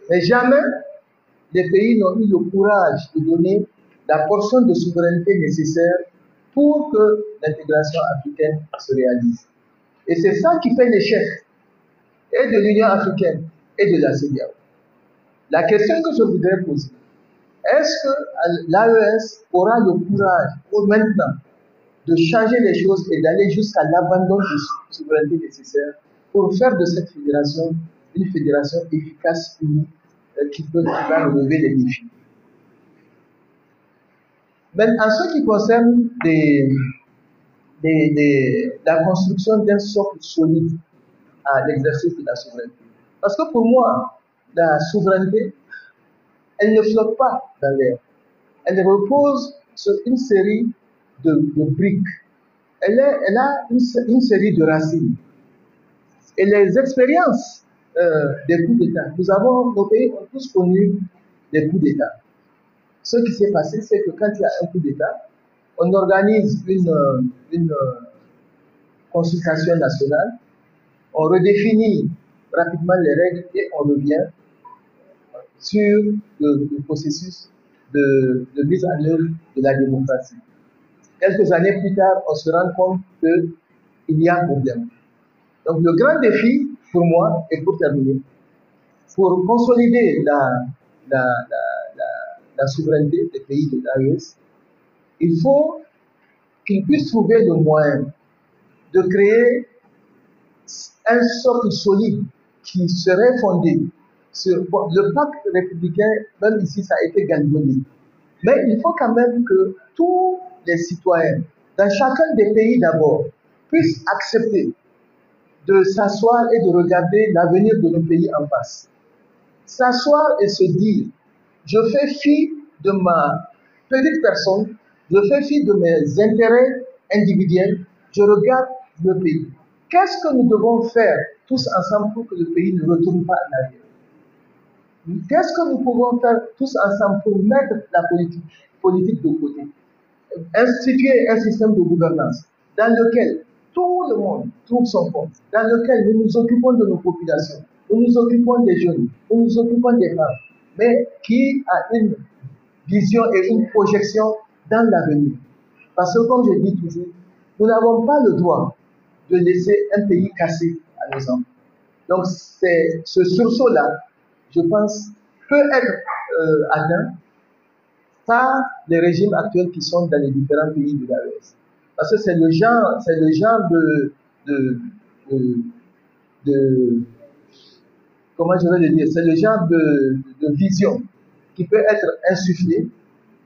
Mais jamais les pays n'ont eu le courage de donner la portion de souveraineté nécessaire pour que l'intégration africaine se réalise. Et c'est ça qui fait l'échec et de l'Union africaine et de la CEDEAO. La question que je voudrais poser, est-ce que l'AES aura le courage pour maintenant de changer les choses et d'aller jusqu'à l'abandon de souveraineté nécessaire pour faire de cette fédération une fédération efficace, unie, qui va relever les défis. Mais en ce qui concerne la construction d'un socle solide à l'exercice de la souveraineté, parce que pour moi, la souveraineté, elle ne flotte pas dans l'air. Elle repose sur une série de briques. Elle a une série de racines. Et les expériences des coups d'État, nos pays ont tous connu des coups d'État. Ce qui s'est passé, c'est que quand il y a un coup d'État, on organise une consultation nationale, on redéfinit rapidement les règles et on revient sur le processus de mise en œuvre de la démocratie. Quelques années plus tard, on se rend compte qu'il y a un problème. Donc le grand défi pour moi, et pour terminer, pour consolider la souveraineté des pays de l'AES, il faut qu'ils puissent trouver le moyen de créer un socle solide qui serait fondé sur le pacte républicain. Même ici, ça a été galvaudé. Mais il faut quand même que tous les citoyens, dans chacun des pays d'abord, puissent accepter de s'asseoir et de regarder l'avenir de nos pays en face. S'asseoir et se dire, je fais fi de ma petite personne, je fais fi de mes intérêts individuels, je regarde le pays. Qu'est-ce que nous devons faire tous ensemble pour que le pays ne retourne pas en arrière? Qu'est-ce que nous pouvons faire tous ensemble pour mettre la politique de côté? Instituer un système de gouvernance dans lequel tout le monde trouve son compte, dans lequel nous nous occupons de nos populations, nous nous occupons des jeunes, nous nous occupons des femmes, mais qui a une vision et une projection dans l'avenir. Parce que, comme je dis toujours, nous n'avons pas le droit de laisser un pays cassé à nos enfants. Donc, ce sursaut-là, je pense, peut être atteint par les régimes actuels qui sont dans les différents pays de l'AES. Parce que c'est le genre de, de comment je vais le dire, c'est le genre de vision qui peut être insufflée,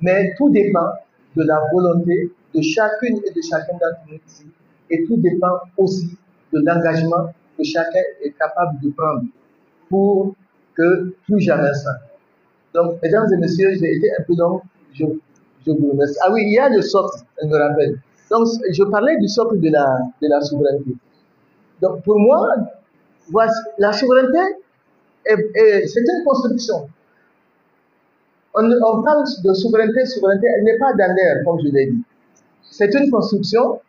mais tout dépend de la volonté de chacune et de chacun d'entre nous ici, et tout dépend aussi de l'engagement que chacun est capable de prendre pour que plus jamais ça. Donc, mesdames et messieurs, j'ai été un peu long, je vous remercie. Ah oui, il y a le socle, je me rappelle. Donc, je parlais du socle de la souveraineté. Donc, pour moi, voici, la souveraineté, c'est une construction. On parle de souveraineté, elle n'est pas dans l'air, comme je l'ai dit. C'est une construction,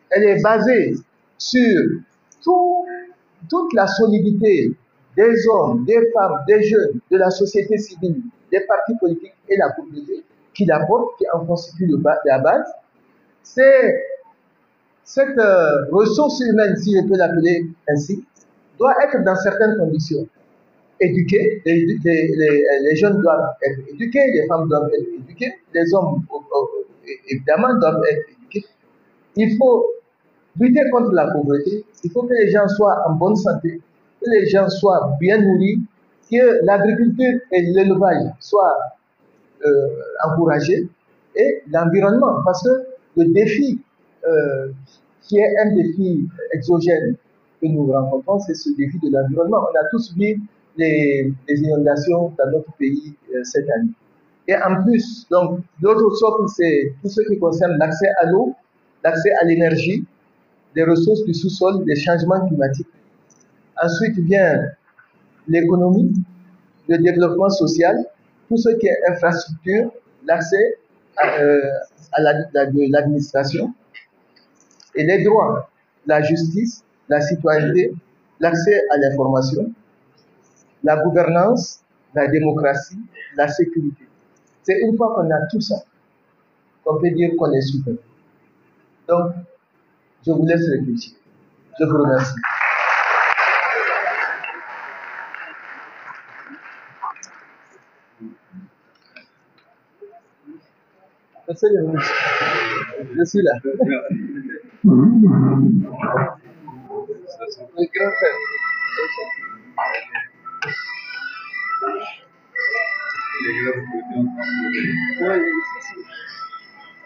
elle est basée sur toute la solidité des hommes, des femmes, des jeunes, de la société civile, des partis politiques et la communauté qui la portent, qui en constituent la base. C'est cette ressource humaine, si je peux l'appeler ainsi, doit être dans certaines conditions. Éduqués, les jeunes doivent être éduqués, les femmes doivent être éduquées, les hommes évidemment doivent être éduqués. Il faut lutter contre la pauvreté, il faut que les gens soient en bonne santé, que les gens soient bien nourris, que l'agriculture et l'élevage soient encouragés, et l'environnement, parce que le défi qui est un défi exogène que nous rencontrons, c'est ce défi de l'environnement. On a tous vu les inondations dans notre pays cette année. Et en plus, donc, l'autre socle, c'est tout ce qui concerne l'accès à l'eau, l'accès à l'énergie, les ressources du sous-sol, les changements climatiques. Ensuite vient l'économie, le développement social, tout ce qui est infrastructure, l'accès à l'administration et les droits, la justice, la citoyenneté, l'accès à l'information, la gouvernance, la démocratie, la sécurité. C'est une fois qu'on a tout ça qu'on peut dire qu'on est souverain. Donc, je vous laisse réfléchir. Je vous remercie. Monsieur le ministre, je suis là. Le grand frère.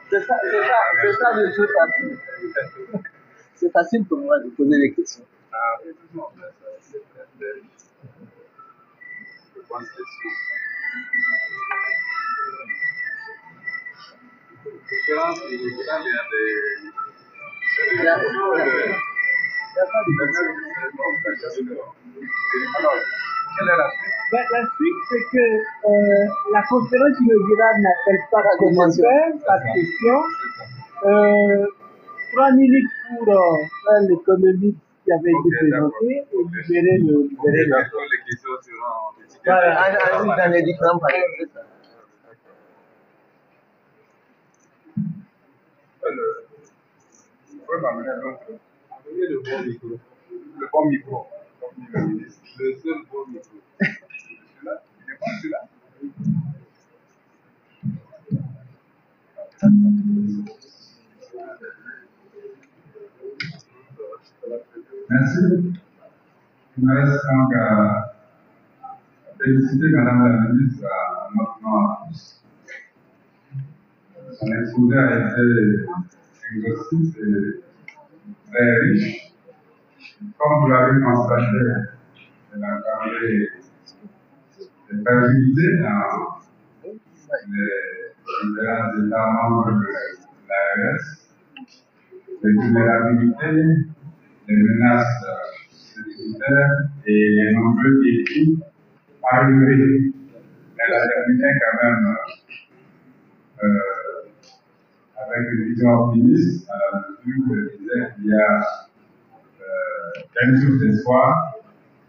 C'est ça le jeu facile. C'est facile pour moi de poser des questions. La suite, c'est que la conférence inaugurale n'appelle pas de commentaires, pas de questions. 3 minutes pour faire l'économie qui avait été présentée et libérer le. Les questions seront Voilà, dans les différents panels. Le bon micro. Le bon micro. Le seul bon micro. Celui-là, il n'est pas celui-là. Merci. Il me reste donc à féliciter Madame la ministre à notre nom à tous. Son exposé a été exhaustif et très riche. Comme vous l'avez constaté, elle a parlé des fragilités dans les différents États membres de l'AES, les vulnérabilités, les menaces sécuritaires et les nombreux défis à relever. Elle a terminé quand même avec une vision optimiste, à la mesure où elle disait qu'il y a une source d'espoir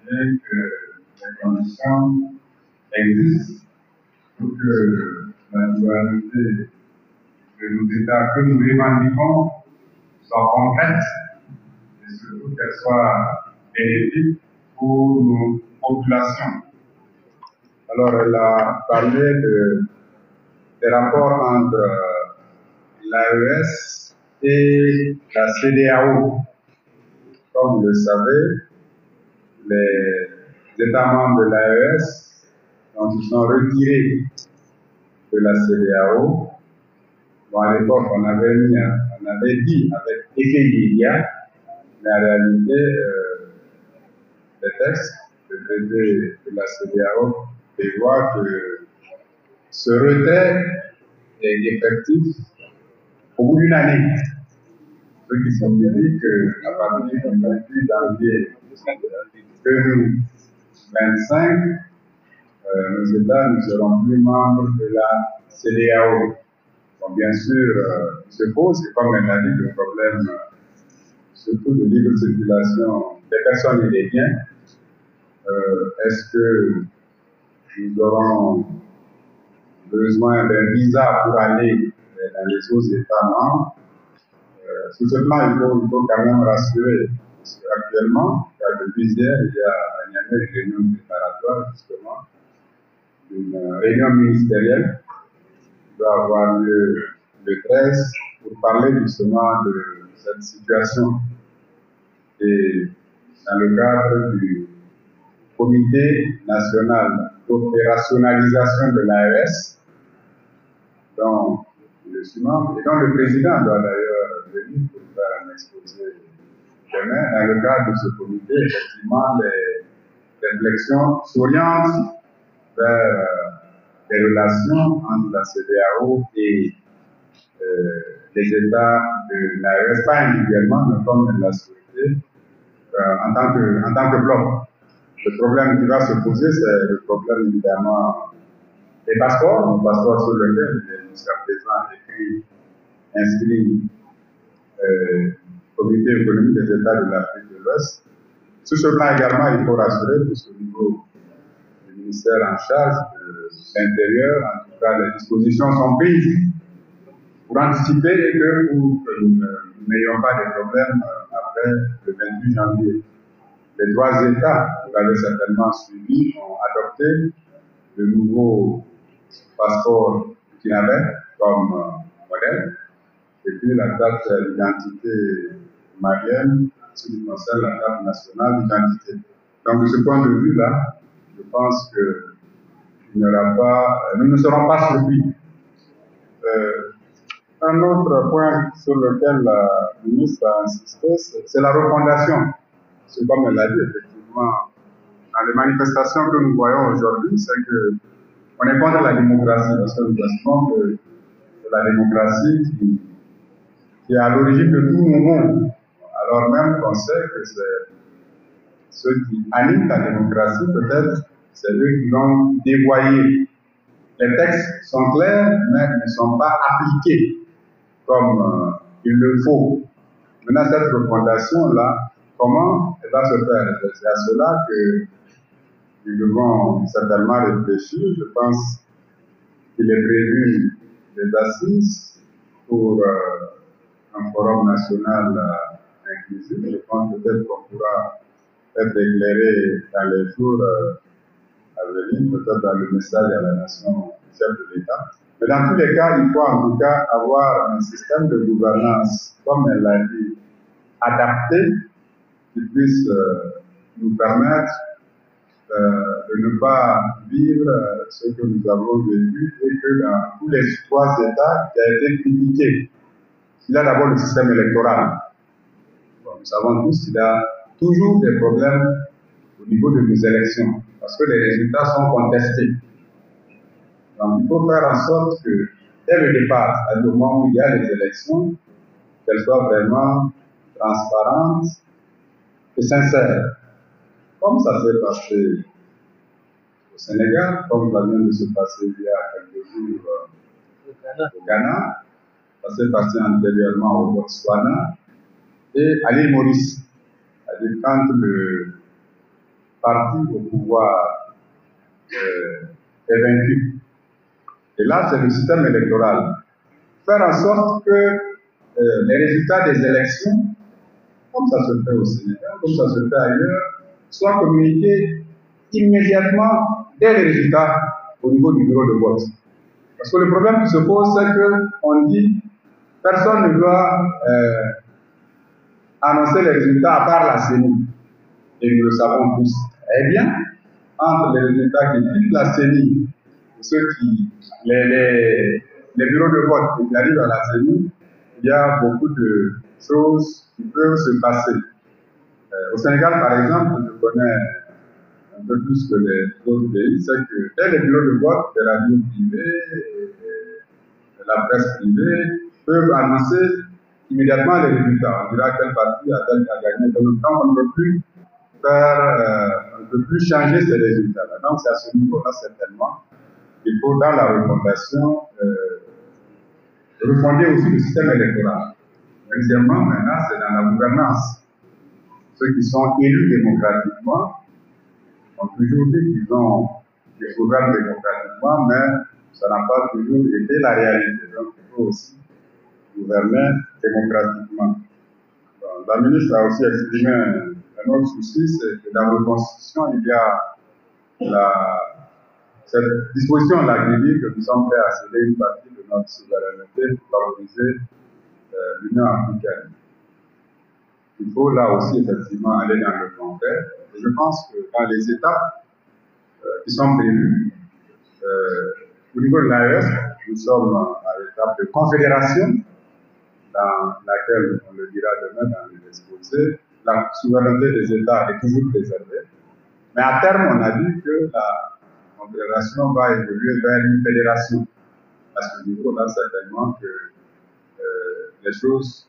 et que les conditions existent pour que la souveraineté de nos États que nous revendiquons soit concrète et surtout qu'elle soit bénéfique pour nos populations. Alors, elle a parlé des rapports entre l'AES et la CEDEAO. Comme vous le savez, les États membres de l'AES, quand ils sont retirés de la CEDEAO, bon, à l'époque, on avait dit avec effet immédiat, mais en réalité, les textes de traité de la CEDEAO prévoient que ce retrait est effectif au bout d'une année. Ce qui signifie qu'à partir du 28 janvier 2025, nos États ne seront plus membres de la CEDEAO. Bon, bien sûr, il se pose, comme elle a dit, le problème, surtout de libre circulation des personnes et des biens. Est-ce que nous aurons besoin d'un visa pour aller dans les autres États membres? Sur ce plan, il faut quand même rassurer. Parce qu'actuellement, depuis hier, il y a à Niamey une réunion préparatoire, justement, une réunion ministérielle qui doit avoir lieu le 13 pour parler justement de cette situation. Et dans le cadre du Comité national d'opérationnalisation de l'AES, dont je suis membre, et dont le président doit d'ailleurs venir pour faire un exposé demain. Dans le cadre de ce comité, effectivement, les réflexions s'orientent vers les relations entre la CEDEAO et les États de l'AES, pas individuellement, mais comme elle l'a souhaité, en tant que bloc. Le problème qui va se poser, c'est le problème évidemment des passeports, le passeport sur lequel il est jusqu'à présent inscrit Comité économique des États de l'Afrique de l'Ouest. Sur ce plan également, il faut rassurer, puisqu'au niveau du ministère en charge de l'Intérieur, en tout cas, les dispositions sont prises pour anticiper et que nous n'ayons pas de problèmes après le 28 janvier. Les trois États, vous l'avez certainement suivi, ont adopté de nouveaux passeports burkinabés comme modèle, et puis la carte d'identité malienne, ce qui concerne la carte nationale d'identité. Donc, de ce point de vue-là, je pense que nous ne serons pas surpris. Un autre point sur lequel la ministre a insisté, c'est la refondation. C'est comme elle l'a dit, effectivement, dans les manifestations que nous voyons aujourd'hui, c'est qu'on est contre la démocratie, parce que nous estimons que c'est la démocratie qui est à l'origine de tout mouvement, alors même qu'on sait que c'est ceux qui animent la démocratie, peut-être, c'est eux qui l'ont dévoyé. Les textes sont clairs, mais ils ne sont pas appliqués comme il le faut. Maintenant, cette refondation-là, comment elle va se faire? C'est à cela que nous devons certainement réfléchir. Je pense qu'il est prévu des assises pour un forum national inclusif. Je pense peut-être qu'on pourra être éclairé dans les jours à venir, peut-être dans le message à la nation du chef de l'État. Mais dans tous les cas, il faut en tout cas avoir un système de gouvernance, comme elle l'a dit, adapté, qui puisse nous permettre de ne pas vivre ce que nous avons vécu et que dans tous les trois États qui a été critiqué. Il y a d'abord le système électoral. Bon, nous savons tous qu'il y a toujours des problèmes au niveau de nos élections, parce que les résultats sont contestés. Donc il faut faire en sorte que, dès le départ, à le moment où il y a les élections, qu'elles soient vraiment transparentes et sincères. Comme ça s'est passé au Sénégal, comme ça vient de se passer il y a quelques jours au Ghana, ça s'est passé antérieurement au Botswana et à l'île Maurice. C'est-à-dire quand le parti au pouvoir est vaincu. Et là, c'est le système électoral. Faire en sorte que les résultats des élections, comme ça se fait au Sénégal, comme ça se fait ailleurs, soient communiqués immédiatement dès les résultats au niveau du bureau de vote. Parce que le problème qui se pose, c'est qu'on dit personne ne doit annoncer les résultats à part la CENI. Et nous le savons tous. Eh bien, entre les résultats qui quittent la CENI et ceux qui, les bureaux de vote qui arrivent à la CENI, il y a beaucoup de choses qui peuvent se passer. Au Sénégal, par exemple, je connais un peu plus que les autres pays, c'est que dès les bureaux de vote, les radios privées, et la presse privée peuvent annoncer immédiatement les résultats. On dira quel parti a gagné. Donc, on ne peut plus on ne peut plus changer ces résultats-là. Donc, c'est à ce niveau-là, certainement, qu'il faut, dans la refondation, refonder aussi le système électoral. Deuxièmement, maintenant, c'est dans la gouvernance. Ceux qui sont élus démocratiquement ont toujours dit qu'ils ont des gouvernent démocratiquement, mais ça n'a pas toujours été la réalité. Donc, il faut aussi gouverner démocratiquement. Donc, la ministre a aussi exprimé un autre souci, c'est que dans la Constitution, il y a cette disposition-là qui dit que nous sommes prêts à céder une partie de notre souveraineté pour favoriser l'Union africaine. Il faut là aussi effectivement aller dans le concret. Et je pense que dans les étapes qui sont prévues, au niveau de l'AES, nous sommes à l'étape de confédération, dans laquelle, on le dira demain dans l'exposé, la souveraineté des États est toujours préservée. Mais à terme, on a dit que la confédération va évoluer vers une fédération. À ce niveau-là, certainement que les choses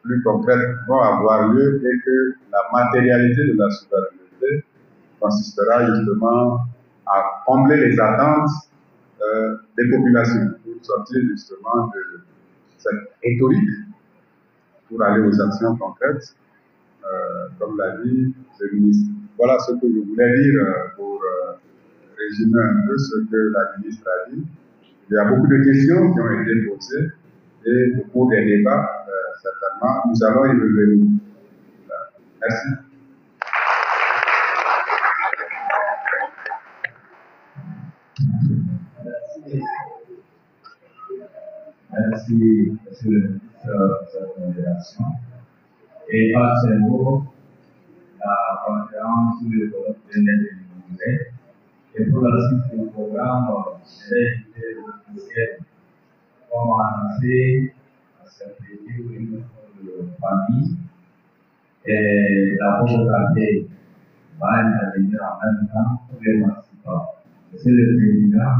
plus concrètes vont avoir lieu et que la matérialité de la souveraineté consistera justement à combler les attentes des populations pour sortir justement de cette rhétorique pour aller aux actions concrètes, comme l'a dit le ministre. Voilà ce que je voulais dire pour résumer un peu ce que la ministre a dit. Il y a beaucoup de questions qui ont été posées et au cours des débats, certainement, nous allons y revenir. Merci. Merci, Monsieur le ministre de cette fédération. Et par ces mots, la conférence sur le développement de l'Université et pour la suite du programme, j'ai invité le ciel comme annoncé à cette équipe de famille et la pauvreté va intervenir en même temps pour les participants. Monsieur le Président,